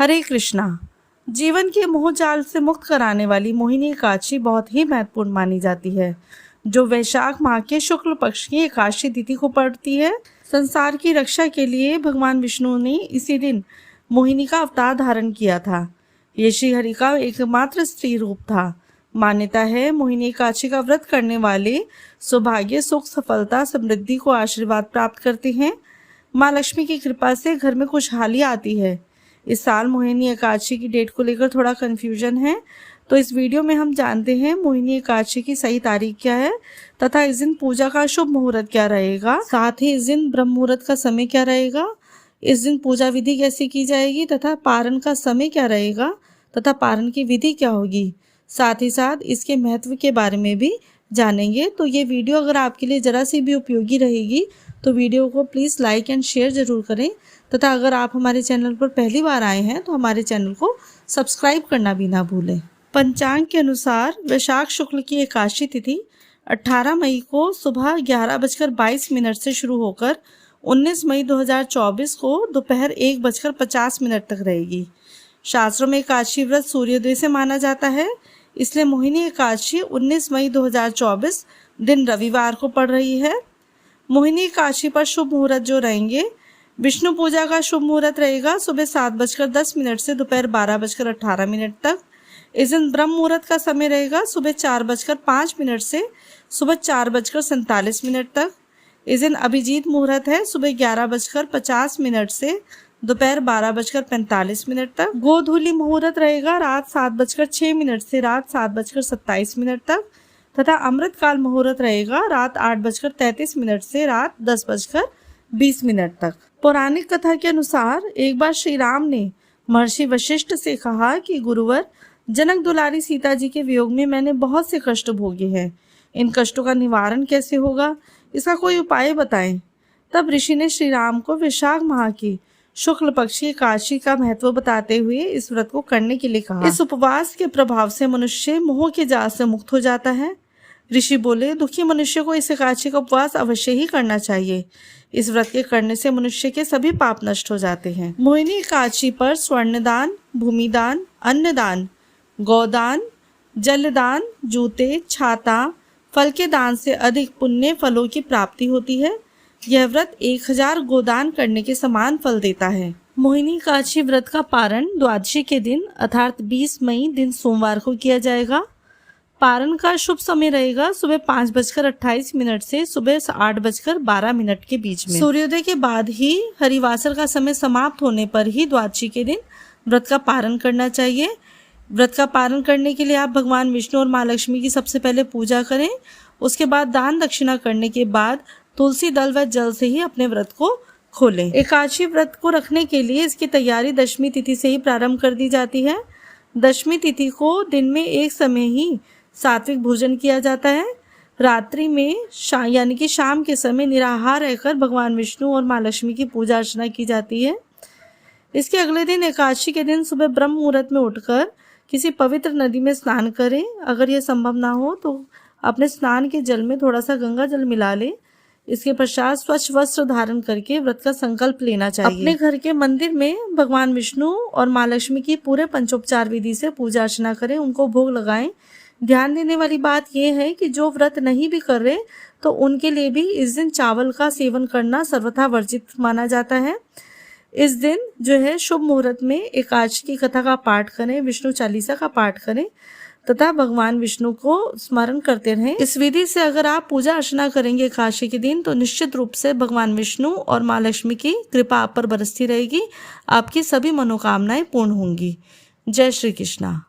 हरे कृष्णा। जीवन के मोह जाल से मुक्त कराने वाली मोहिनी एकादशी बहुत ही महत्वपूर्ण मानी जाती है, जो वैशाख माह के शुक्ल पक्ष की एकादशी तिथि को पड़ती है। संसार की रक्षा के लिए भगवान विष्णु ने इसी दिन मोहिनी का अवतार धारण किया था। ये श्री हरि का एकमात्र स्त्री रूप था। मान्यता है मोहिनी एकादशी का व्रत करने वाले सौभाग्य, सुख, सफलता, समृद्धि को आशीर्वाद प्राप्त करते हैं। माँ लक्ष्मी की कृपा से घर में खुशहाली आती है। इस साल मोहिनी एकादशी की डेट को लेकर थोड़ा कन्फ्यूजन है, तो इस वीडियो में हम जानते हैं मोहिनी एकादशी की सही तारीख क्या है तथा इस दिन पूजा का शुभ मुहूर्त क्या रहेगा, साथ ही इस दिन ब्रह्म मुहूर्त का समय क्या रहेगा, इस दिन पूजा विधि कैसे की जाएगी तथा पारण का समय क्या रहेगा तथा पारण की विधि क्या होगी। साथ ही साथ इसके महत्व के बारे में भी जानेंगे। तो ये वीडियो अगर आपके लिए ज़रा सी भी उपयोगी रहेगी तो वीडियो को प्लीज़ लाइक एंड शेयर ज़रूर करें तथा अगर आप हमारे चैनल पर पहली बार आए हैं तो हमारे चैनल को सब्सक्राइब करना भी ना भूलें। पंचांग के अनुसार वैशाख शुक्ल की एकादशी तिथि 18 मई को सुबह 11:22 से शुरू होकर 19 मई 2024 को दोपहर 1:50 तक रहेगी। शास्त्रों में एकादशी व्रत सूर्योदय से माना जाता है, इसलिए मोहिनी एकादशी 19 मई 2024 दिन रविवार को पड़ रही है। मोहिनी एकादशी पर शुभ मुहूर्त जो रहेंगे, विष्णु पूजा का शुभ मुहूर्त रहेगा सुबह 7:10 से दोपहर 12:18 तक। इस दिन ब्रह्म मुहूर्त का समय रहेगा सुबह 4:05 से सुबह 4:47 तक। इस दिन अभिजीत मुहूर्त है सुबह 11:50 से दोपहर 12:45 तक। गोधूली मुहूर्त रहेगा रात 7:06 से रात 7:27 तक तथा अमृतकाल मुहूर्त रहेगा रात 8:33 से रात 10:20 तक। पौराणिक कथा के अनुसार एक बार श्री राम ने महर्षि वशिष्ठ से कहा कि गुरुवर, जनक दुलारी सीता जी के वियोग में मैंने बहुत से कष्ट भोगे हैं। इन कष्टों का निवारण कैसे होगा, इसका कोई उपाय बताएं। तब ऋषि ने श्री राम को वैशाख माह की शुक्ल पक्ष की एकादशी का महत्व बताते हुए इस व्रत को करने के लिए कहा। इस उपवास के प्रभाव से मनुष्य मोह के जाल से मुक्त हो जाता है। ऋषि बोले, दुखी मनुष्य को इस एकादशी का उपवास अवश्य ही करना चाहिए। इस व्रत के करने से मनुष्य के सभी पाप नष्ट हो जाते हैं। मोहिनी एकादशी पर स्वर्णदान, भूमिदान, अन्नदान, गौदान, जलदान, जूते, छाता, फल के दान से अधिक पुण्य फलों की प्राप्ति होती है। यह व्रत 1000 गोदान करने के समान फल देता है। मोहिनी एकादशी व्रत का पारण द्वादशी के दिन अर्थात 20 मई दिन सोमवार को किया जाएगा। पारण का शुभ समय रहेगा सुबह 5:28 से सुबह 8:12 के बीच में। सूर्योदय के बाद ही हरिवासर का समय समाप्त होने पर ही द्वादशी के दिन व्रत का पारण करना चाहिए। व्रत का पारण करने के लिए आप भगवान विष्णु और माँ लक्ष्मी की सबसे पहले पूजा करें। उसके बाद दान दक्षिणा करने के बाद तुलसी दल व जल से ही अपने व्रत को खोलें। एकादशी व्रत को रखने के लिए इसकी तैयारी दशमी तिथि से ही प्रारंभ कर दी जाती है। दशमी तिथि को दिन में एक समय ही सात्विक भोजन किया जाता है। रात्रि में यानी कि शाम के समय निराहार रहकर भगवान विष्णु और माँ लक्ष्मी की पूजा अर्चना की जाती है। इसके अगले दिन एकादशी के दिन सुबह ब्रह्म मुहूर्त में उठकर किसी पवित्र नदी में स्नान करें। अगर यह संभव ना हो तो अपने स्नान के जल में थोड़ा सा गंगा जल मिला लें। इसके पश्चात स्वच्छ वस्त्र धारण करके व्रत का संकल्प लेना चाहिए। अपने घर के मंदिर में भगवान विष्णु और माँ लक्ष्मी की पूरे पंचोपचार विधि से पूजा अर्चना करें, उनको भोग लगाएं। ध्यान देने वाली बात यह है कि जो व्रत नहीं भी कर रहे तो उनके लिए भी इस दिन चावल का सेवन करना सर्वथा वर्जित माना जाता है। इस दिन जो है शुभ मुहूर्त में एकादशी की कथा का पाठ करें, विष्णु चालीसा का पाठ करें तथा भगवान विष्णु को स्मरण करते रहें। इस विधि से अगर आप पूजा अर्चना करेंगे एकादशी के दिन तो निश्चित रूप से भगवान विष्णु और माँ लक्ष्मी की कृपा आप पर बरसती रहेगी। आपकी सभी मनोकामनाएं पूर्ण होंगी। जय श्री कृष्णा।